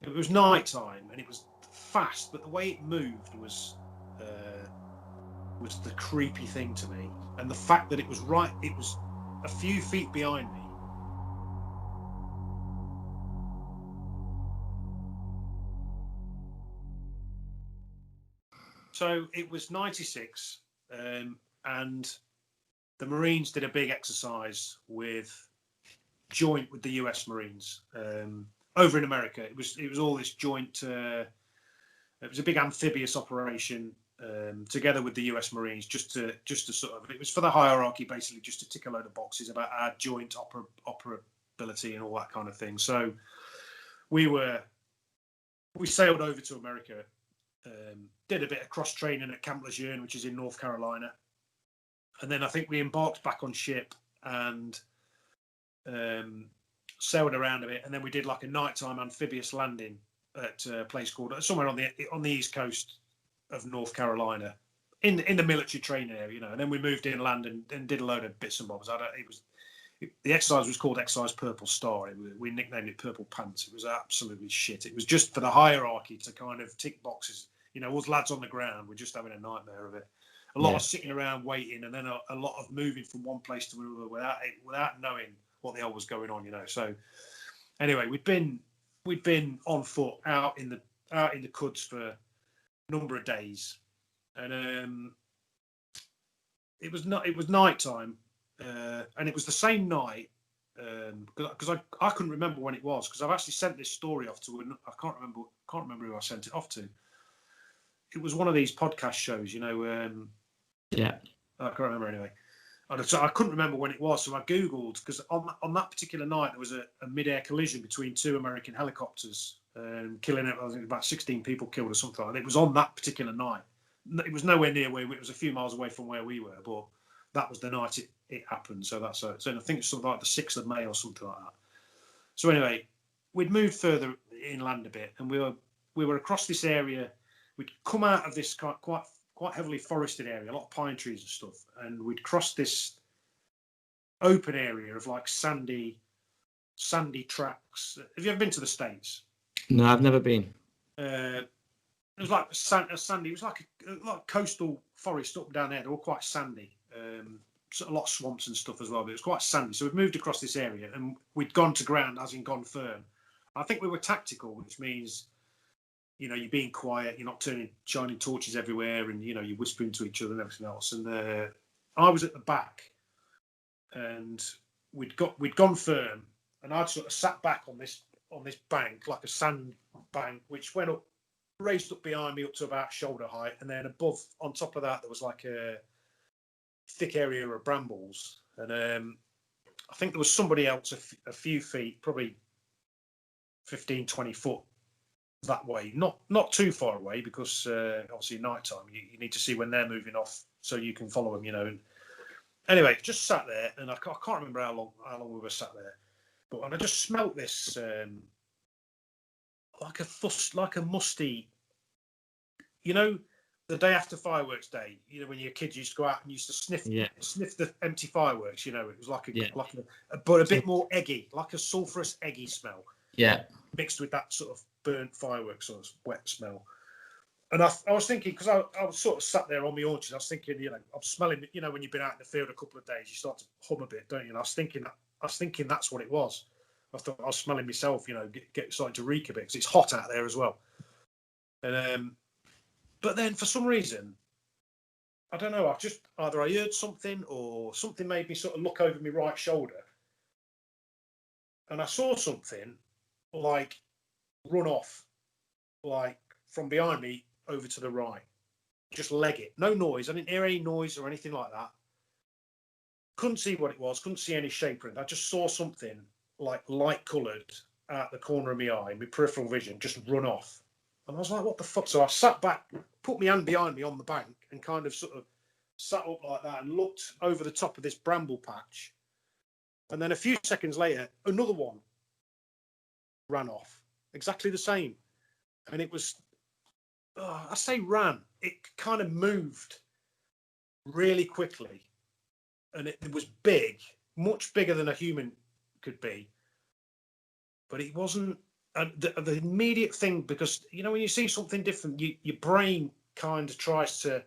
It was night time and it was fast, but the way it moved was the creepy thing to me, and the fact that it was a few feet behind me. So it was 96, and the Marines did a big exercise joint with the US Marines over in America. It was all this joint. It was a big amphibious operation together with the US Marines, just to sort of, it was for the hierarchy, basically, just to tick a load of boxes about our joint operability and all that kind of thing. So we sailed over to America, did a bit of cross training at Camp Lejeune, which is in North Carolina, and then I think we embarked back on ship and sailed around a bit, and then we did like a nighttime amphibious landing at a place called somewhere on the east coast of North Carolina, in the military training area, and then we moved inland and did a load of bits and bobs. The exercise was called Exercise Purple Star. We nicknamed it Purple Pants. It was absolutely shit. It was just for the hierarchy to kind of tick boxes. Us lads on the ground were just having a nightmare of it. A lot of sitting around waiting, and then a lot of moving from one place to another without knowing what the hell was going on. So anyway, we'd been on foot out in the cuds for a number of days, and it was night time, and it was the same night, because I couldn't remember when it was, because I've actually sent this story off to, I can't remember who I sent it off to. It was one of these podcast shows, yeah, I can't remember anyway. So I couldn't remember when it was, so I googled, because on that particular night there was a mid-air collision between two American helicopters, killing, I think, about 16 people killed or something like that. It was on that particular night. It was nowhere near where it was, a few miles away from where we were, but that was the night it happened. So that's so I think it's something like the 6th of May or something like that. So anyway, we'd moved further inland a bit, and we were across this area. We'd come out of this quite heavily forested area, a lot of pine trees and stuff, and we'd crossed this open area of like sandy tracks. Have you ever been to the States? No, I've never been. It was like a sandy. It was like a coastal forest up down there. They were quite sandy. A lot of swamps and stuff as well, but it was quite sandy. So we'd moved across this area, and we'd gone to ground, as in gone firm. I think we were tactical, which means, you're being quiet, you're not shining torches everywhere, and you're whispering to each other and everything else. And I was at the back, and we'd gone firm, and I'd sort of sat back on this bank, like a sand bank, which raised up behind me up to about shoulder height, and then above, on top of that, there was like a thick area of brambles, and I think there was somebody else a few feet, probably 15, 20 foot that way, not too far away, because obviously night time you need to see when they're moving off so you can follow them, And anyway, just sat there, and I can't remember how long we were sat there, but when I just smelt this like a musty, the day after fireworks day, when your kids used to go out and used to sniff the empty fireworks, it was but a bit more eggy, like a sulphurous eggy smell, mixed with that sort of burnt fireworks sort of wet smell. And I was thinking, because I was sort of sat there on my haunches, I was thinking, I'm smelling, when you've been out in the field a couple of days, you start to hum a bit, don't you? And I was thinking that's what it was. I thought I was smelling myself, get starting to reek a bit, because it's hot out there as well. And but then for some reason, I don't know, either I heard something, or something made me sort of look over my right shoulder, and I saw something like run off, like from behind me over to the right, just leg it. No noise. I didn't hear any noise or anything like that. Couldn't see what it was. Couldn't see any shape or anything. I just saw something like light coloured at the corner of my eye, my peripheral vision, just run off. And I was like, what the fuck? So I sat back, put my hand behind me on the bank, and kind of sort of sat up like that and looked over the top of this bramble patch. And then a few seconds later, another one ran off, exactly the same. And it was, I say ran, it kind of moved really quickly. And it was big, much bigger than a human could be. But it wasn't And the immediate thing, because when you see something different, your brain kind of tries to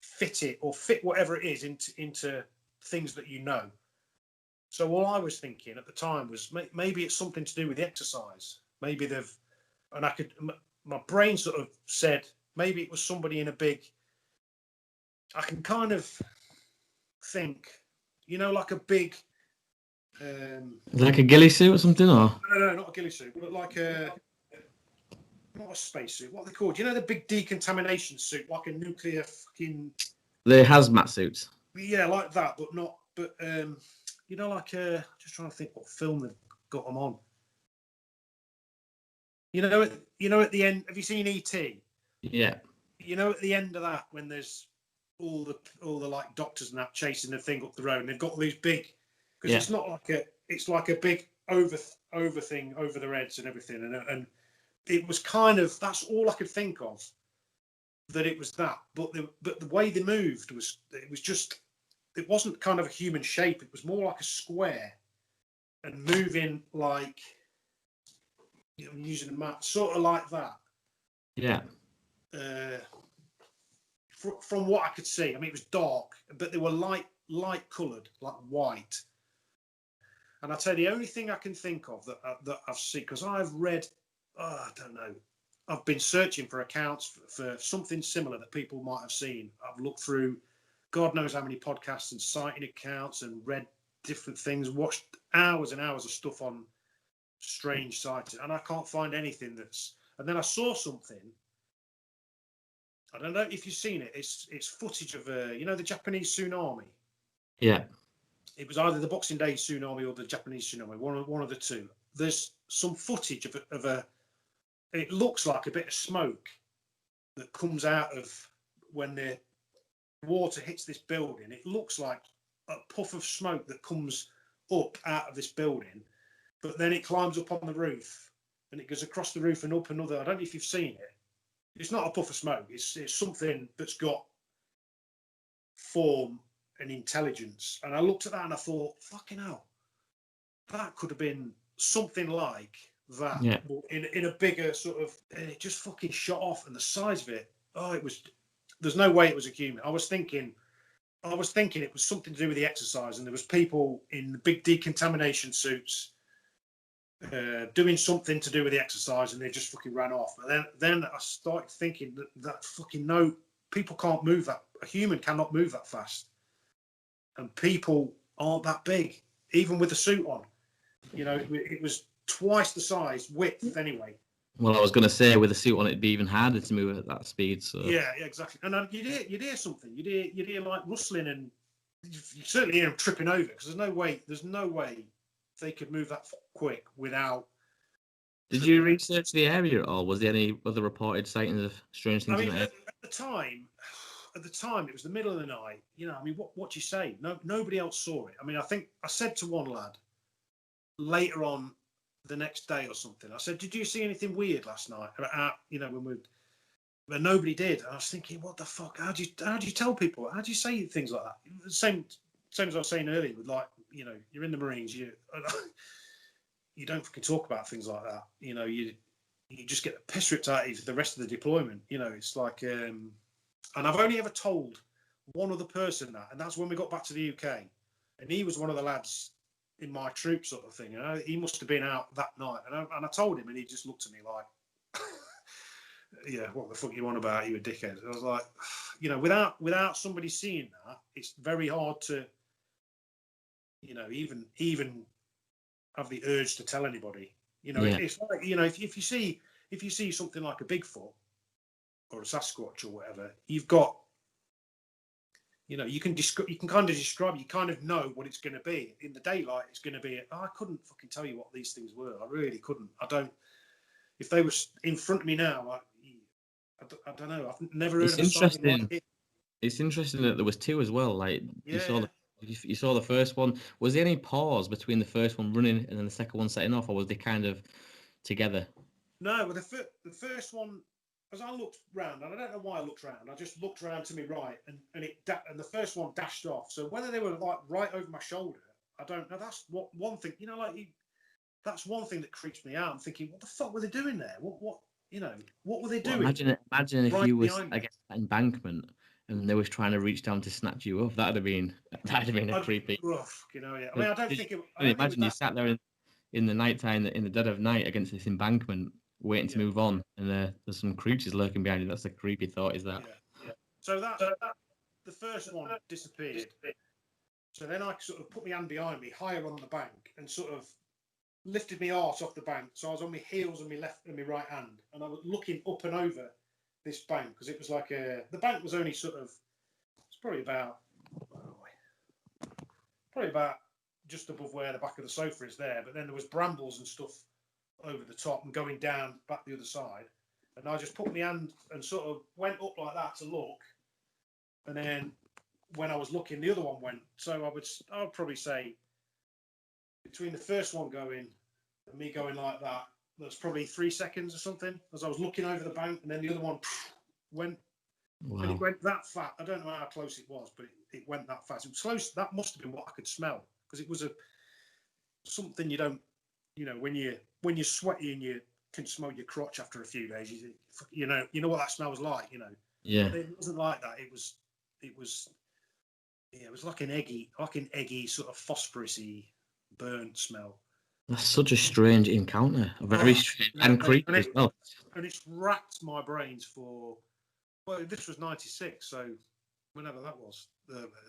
fit it or fit whatever it is into things that you know. So all I was thinking at the time was maybe it's something to do with the exercise. Maybe my brain sort of said maybe it was somebody in a big. I can kind of think, like a big. Like a ghillie suit or something, or? No, not a ghillie suit, but like not a spacesuit. What are they called? The big decontamination suit, like a nuclear fucking. The hazmat suits. Yeah, like that, but not. But like just trying to think what film they've got them on. At the end, have you seen E.T.? Yeah. At the end of that, when there's all the like doctors and that chasing the thing up the road, and they've got all these big, because it's not like it's like a big over thing over their heads and everything, and it was kind of, that's all I could think of, that it was that, but the way they moved it wasn't kind of a human shape. It was more like a square and moving like, using a map, sort of like that. Yeah. From what I could see, I mean, it was dark, but they were light coloured, like white. And I tell you, the only thing I can think of that I've seen, because I've read, I don't know, I've been searching for accounts for something similar that people might have seen. I've looked through God knows how many podcasts and sighting accounts and read different things, watched hours and hours of stuff on strange sights, and I can't find anything that's. And then I saw something. I don't know if you've seen it. It's footage of the Japanese tsunami. Yeah. It was either the Boxing Day tsunami or the Japanese tsunami, one of the two. There's some footage of a. It looks like a bit of smoke that comes out of when the water hits this building. It looks like a puff of smoke that comes up out of this building, but then it climbs up on the roof and it goes across the roof and up another. I don't know if you've seen it. It's not a puff of smoke. It's something that's got form and intelligence. And I looked at that and I thought, fucking hell, that could have been something like that, yeah. in a bigger sort of. It just fucking shot off, and the size of it. Oh, it was. There's no way it was a human. I was thinking it was something to do with the exercise, and there was people in big decontamination suits doing something to do with the exercise, and they just fucking ran off. But then I started thinking that fucking no, people can't move that. A human cannot move that fast, and people aren't that big, even with the suit on. It was twice the size, width anyway. Well, I was going to say, with a suit on, it'd be even harder to move at that speed. So yeah, exactly. And you'd hear something. You'd hear like rustling, and you certainly hear them tripping over, because there's no way they could move that quick without. Did you research the area at all? Was there any other reported sightings of strange things in the area? At the time, it was the middle of the night. What do you say? No, nobody else saw it. I mean, I think I said to one lad later on the next day or something, I said, did you see anything weird last night? But nobody did. And I was thinking, what the fuck? How do you tell people? How do you say things like that? The same as I was saying earlier, with like, you're in the Marines, you don't fucking talk about things like that. You just get the piss ripped out of you for the rest of the deployment. It's like, and I've only ever told one other person that, and that's when we got back to the UK, and he was one of the lads in my troop, sort of thing. He must have been out that night, and I told him, and he just looked at me like, yeah, what the fuck you on about, you a dickhead? I was like, without somebody seeing that, it's very hard to, even have the urge to tell anybody. It's like, if you see something like a Bigfoot or a Sasquatch or whatever, you've got, you can kind of describe, you kind of know what it's going to be. In the daylight, it's going to be, I couldn't fucking tell you what these things were. I really couldn't. I don't, if they were in front of me now, I don't know. I've never heard of a sighting like it. It's interesting that there was two as well. Like, you saw the first one. Was there any pause between the first one running and then the second one setting off, or was they kind of together? No, well, the first one, as I looked round, and I don't know why I looked round, I just looked round to my right, and the first one dashed off. So whether they were like right over my shoulder, I don't know. That's one thing. Like that's one thing that creeps me out. I'm thinking, what the fuck were they doing there? What what were they doing? Imagine if you was against that embankment and they was trying to reach down to snatch you up. That'd have been a creepy. Rough, yeah. I mean, I don't think it. Imagine you sat there in the nighttime, in the dead of night, against this embankment, waiting to move on, and there's some creatures lurking behind you. That's a creepy thought, is that? Yeah. So that the first one disappeared. So then I sort of put my hand behind me, higher on the bank, and sort of lifted my arse off the bank. So I was on my heels and my left and my right hand, and I was looking up and over this bank because it was like the bank was only sort of, it's probably about just above where the back of the sofa is there, but then there was brambles and stuff over the top and going down back the other side. And I just put my hand and sort of went up like that to look, and then when I was looking, the other one went. So I would probably say between the first one going and me going like that, there's probably 3 seconds or something as I was looking over the bank, and then the other one went. Wow. And it went that fast. I don't know how close it was, but it went that fast. It was close. That must have been what I could smell, because it was something you don't, when you're sweaty and you can smell your crotch after a few days, you know what that smells like, Yeah. But it wasn't like that. It was like an eggy sort of phosphorusy burnt smell. That's such a strange encounter. Very strange and creepy as well. And it's racked my brains for, well, this was 96, so whenever that was,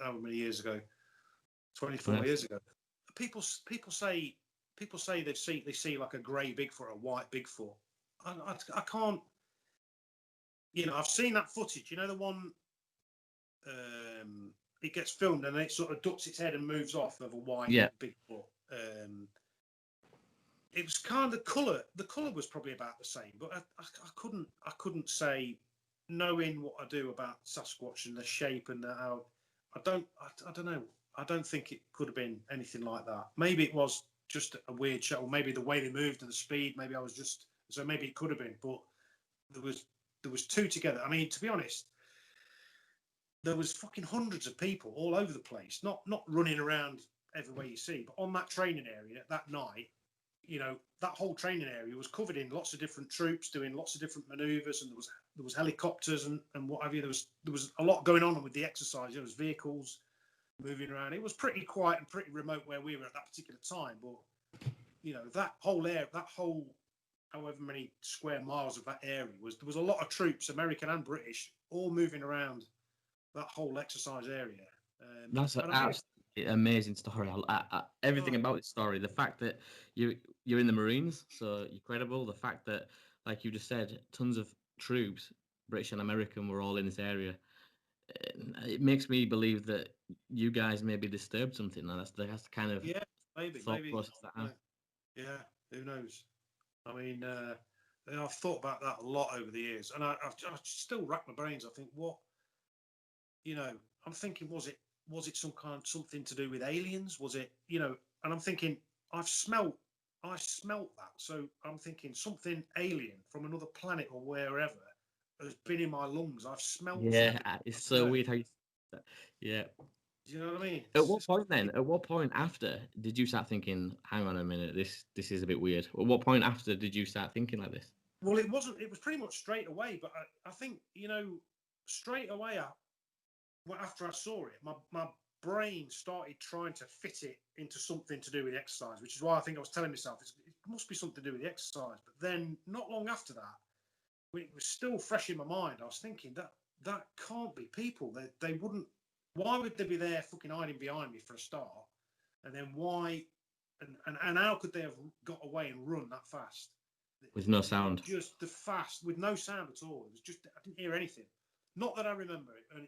how many years ago? 24 years ago. People say they see like a grey Bigfoot, a white Bigfoot. I can't. I've seen that footage. The one. It gets filmed and it sort of ducks its head and moves off of a white Bigfoot. It was kind of colour. The colour was probably about the same, but I couldn't say, knowing what I do about Sasquatch and the shape and how, I don't know. I don't think it could have been anything like that. Maybe it was just a weird show, or maybe the way they moved and the speed. Maybe maybe it could have been, but there was two together. I mean, to be honest, there was fucking hundreds of people all over the place, not running around everywhere you see, but on that training area that night, that whole training area was covered in lots of different troops doing lots of different manoeuvres, and there was helicopters and what have you. There was a lot going on with the exercise. There was vehicles moving around. It was pretty quiet and pretty remote where we were at that particular time, but that whole area, that whole however many square miles of that area there was a lot of troops, American and British, all moving around that whole exercise area. That's an absolutely amazing story. Everything about this story, the fact that you're in the Marines, so you're credible. The fact that, like you just said, tons of troops, British and American, were all in this area. It makes me believe that you guys maybe disturbed something. That's the kind of maybe process that who knows? I mean, I've thought about that a lot over the years, and I still rack my brains. I think, what, I'm thinking, was it something to do with aliens? Was it, and I'm thinking, I smelt that, so I'm thinking something alien from another planet or wherever has been in my lungs. I've smelled. Yeah, it's so weird how you. Yeah. Do you know what I mean? At what point then? At what point after did you start thinking, hang on a minute, this is a bit weird? At what point after did you start thinking like this? Well, it wasn't. It was pretty much straight away. But I think, straight away after I saw it, my brain started trying to fit it into something to do with exercise, which is why I think I was telling myself it must be something to do with the exercise. But then, not long after that, it was still fresh in my mind. I was thinking that can't be people. They wouldn't. Why would they be there fucking hiding behind me for a start? And then why? And how could they have got away and run that fast? With no sound. Just the fast, with no sound at all. It was just, I didn't hear anything. Not that I remember it. And,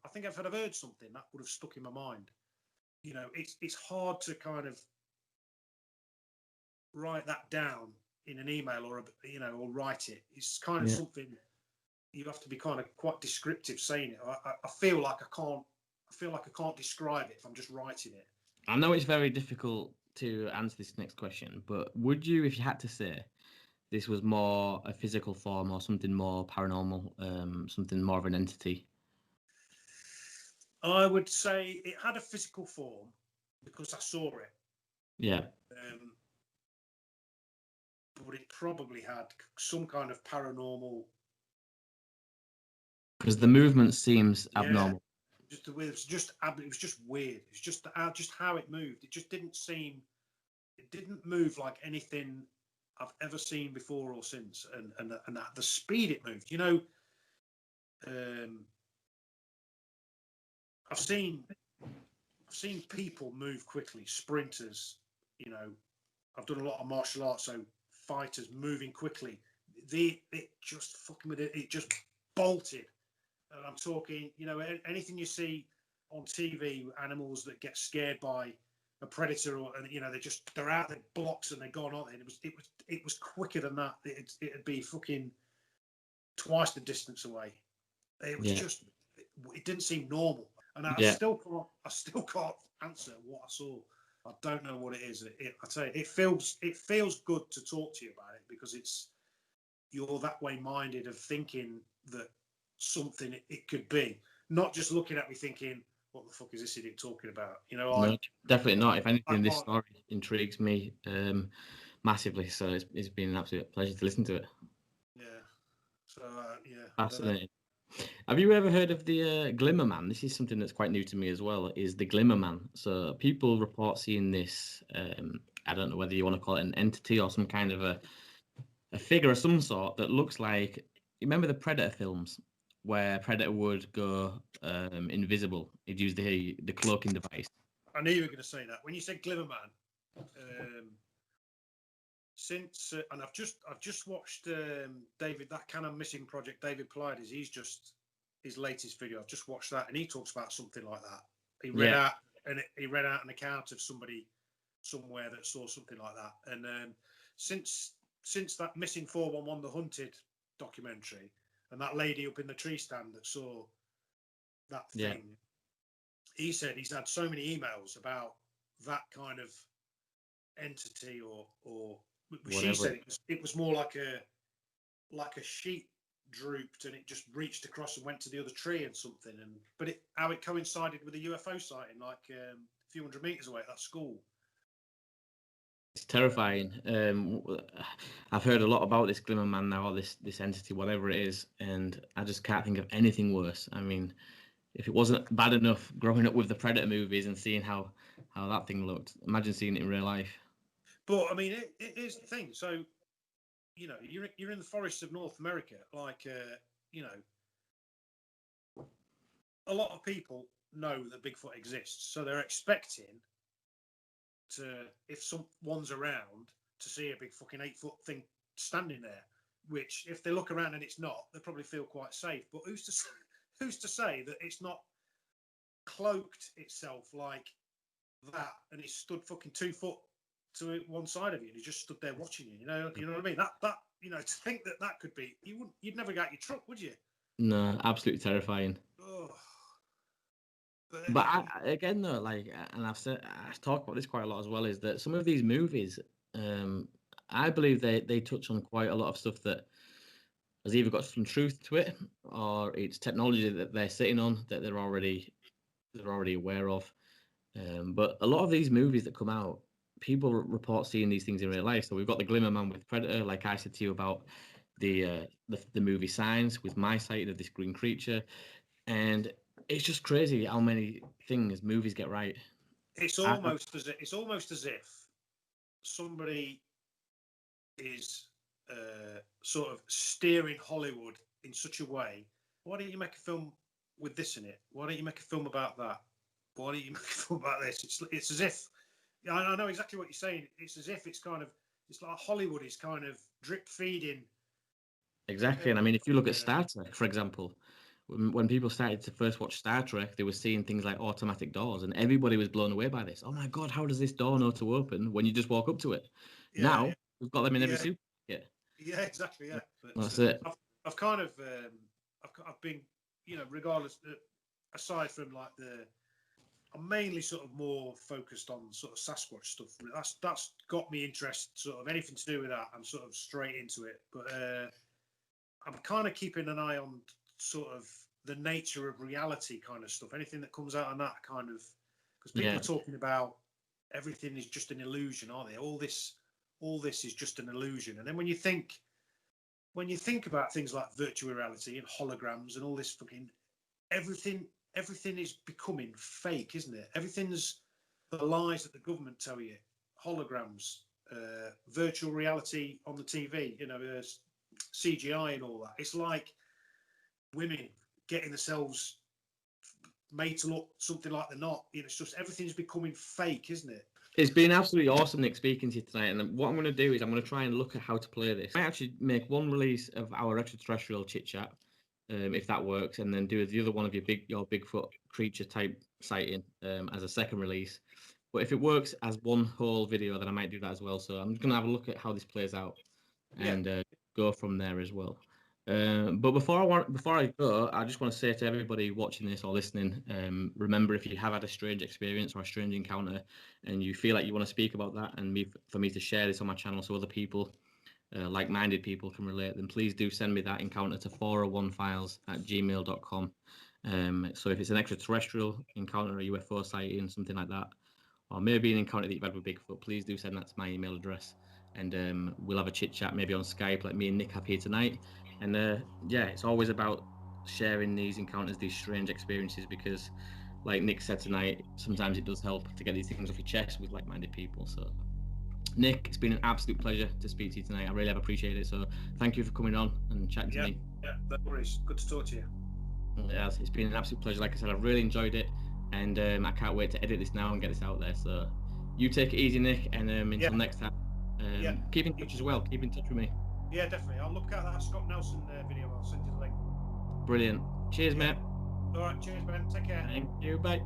I think if I'd have heard something, that would have stuck in my mind. It's hard to kind of write that down in an email or write it. It's kind of something you have to be kind of quite descriptive saying it. I feel like I can't describe it if I'm just writing it. I know it's very difficult to answer this next question, but would you, if you had to say, this was more a physical form or something more paranormal, something more of an entity? I would say it had a physical form because I saw it. Yeah. but it probably had some kind of paranormal. Because the movement seems abnormal. It was just weird. It's just how it moved. It just didn't seem. It didn't move like anything I've ever seen before or since, and at the speed it moved. You know, I've seen people move quickly, sprinters. You know, I've done a lot of martial arts, so fighters moving quickly. It just fucking with it. It just bolted. And I'm talking, you know, anything you see on TV, animals that get scared by a predator, or, and you know, they're out, they blocks, and they're gone on. And it was quicker than that. It'd be fucking twice the distance away. It was just, it didn't seem normal. And I still can't answer what I saw. I don't know what it is. I tell you, it feels good to talk to you about it, because you're that way minded of thinking that something it could be, not just looking at me thinking, what the fuck is this idiot talking about? You know, no, definitely not. If anything, this story intrigues me massively. So it's been an absolute pleasure to listen to it. Yeah. So fascinating. Have you ever heard of the glimmer man? This is something that's quite new to me as well. Is the glimmer man? So people report seeing this. I don't know whether you want to call it an entity or some kind of a figure of some sort that looks like. You remember the Predator films, where Predator would go invisible? He'd use the cloaking device. I knew you were going to say that. When you said glimmer man, and I've just watched David, that kind of missing project, David Pleiades. He's just his latest video. I've just watched that, and he talks about something like that. He read out an account of somebody somewhere that saw something like that. And since that Missing 411, the Hunted documentary, and that lady up in the tree stand that saw that thing, he said he's had so many emails about that kind of entity, or she said it was more like a sheep drooped and it just reached across and went to the other tree and something, but how it coincided with a UFO sighting like a few hundred meters away at that school. It's terrifying. I've heard a lot about this glimmer man now, or this entity, whatever it is, and I just can't think of anything worse. I mean, if it wasn't bad enough growing up with the Predator movies and seeing how that thing looked, imagine seeing it in real life. But I mean, it is the thing. So, you know, you're in the forests of North America, like you know, a lot of people know that Bigfoot exists, so they're expecting to, if someone's around, to see a big fucking 8-foot thing standing there. Which, if they look around and it's not, they probably feel quite safe. But who's to say that it's not cloaked itself like that, and it's stood fucking 2 foot to one side of you, and he just stood there watching you. You know what I mean? That you know, to think that could be, you'd never get out your truck, would you? No, absolutely terrifying. Oh. But again, though, like, and I've talked about this quite a lot as well, is that some of these movies, I believe they touch on quite a lot of stuff that has either got some truth to it, or it's technology that they're sitting on that they're already aware of. But a lot of these movies that come out, people report seeing these things in real life. So we've got the Glimmer Man with Predator, like I said to you about the movie Signs, with my sighting of this green creature, and it's just crazy how many things movies get right. It's almost as if somebody is sort of steering Hollywood in such a way. Why don't you make a film with this in it? Why don't you make a film about that? Why don't you make a film about this? It's as if, I know exactly what you're saying. It's as if it's like Hollywood is kind of drip feeding. Exactly, and I mean, if you look at Star Trek, for example, when people started to first watch Star Trek, they were seeing things like automatic doors, and everybody was blown away by this. Oh my God, how does this door know to open when you just walk up to it? Now we've got them in every supermarket. Yeah, exactly. Yeah, but that's it. I've kind of, I've been, you know, regardless, aside from like I'm mainly sort of more focused on sort of Sasquatch stuff. That's got me interested. Sort of anything to do with that, I'm sort of straight into it. But I'm kind of keeping an eye on sort of the nature of reality kind of stuff. Anything that comes out on that kind of, because people are talking about everything is just an illusion, aren't they? All this all this is just an illusion. And then when you think about things like virtual reality and holograms and all this fucking everything is becoming fake, isn't it? Everything's the lies that the government tell you, holograms, virtual reality on the TV, CGI and all that. It's like women getting themselves made to look something like they're not. It's just everything's becoming fake, isn't it? It's been absolutely awesome, Nick, speaking to you tonight. And what I'm going to do is I'm going to try and look at how to play this. I might actually make one release of our extraterrestrial chit chat, if that works, and then do the other one of your Bigfoot creature type sighting as a second release. But if it works as one whole video, then I might do that as well. So I'm just going to have a look at how this plays out and go from there as well. But before I go, I just want to say to everybody watching this or listening, remember, if you have had a strange experience or a strange encounter and you feel like you want to speak about that and for me to share this on my channel so other people, like-minded people, can relate, then please do send me that encounter to 401files@gmail.com. So if it's an extraterrestrial encounter, a UFO sighting, something like that, or maybe an encounter that you've had with Bigfoot, please do send that to my email address, and we'll have a chit chat maybe on Skype like me and Nick have here tonight. And it's always about sharing these encounters, these strange experiences, because like Nick said tonight, sometimes it does help to get these things off your chest with like-minded people. So Nick, it's been an absolute pleasure to speak to you tonight. I really have appreciated it. So thank you for coming on and chatting to me. Yeah, no worries. Good to talk to you. Yeah, it's been an absolute pleasure. Like I said, I've really enjoyed it, and I can't wait to edit this now and get this out there. So you take it easy, Nick, and until next time, keep in touch as well. Keep in touch with me. Yeah, definitely. I'll look at that Scott Nelson video. I'll send you the link. Brilliant. Cheers, mate. All right. Cheers, man. Take care. Thank you. Bye.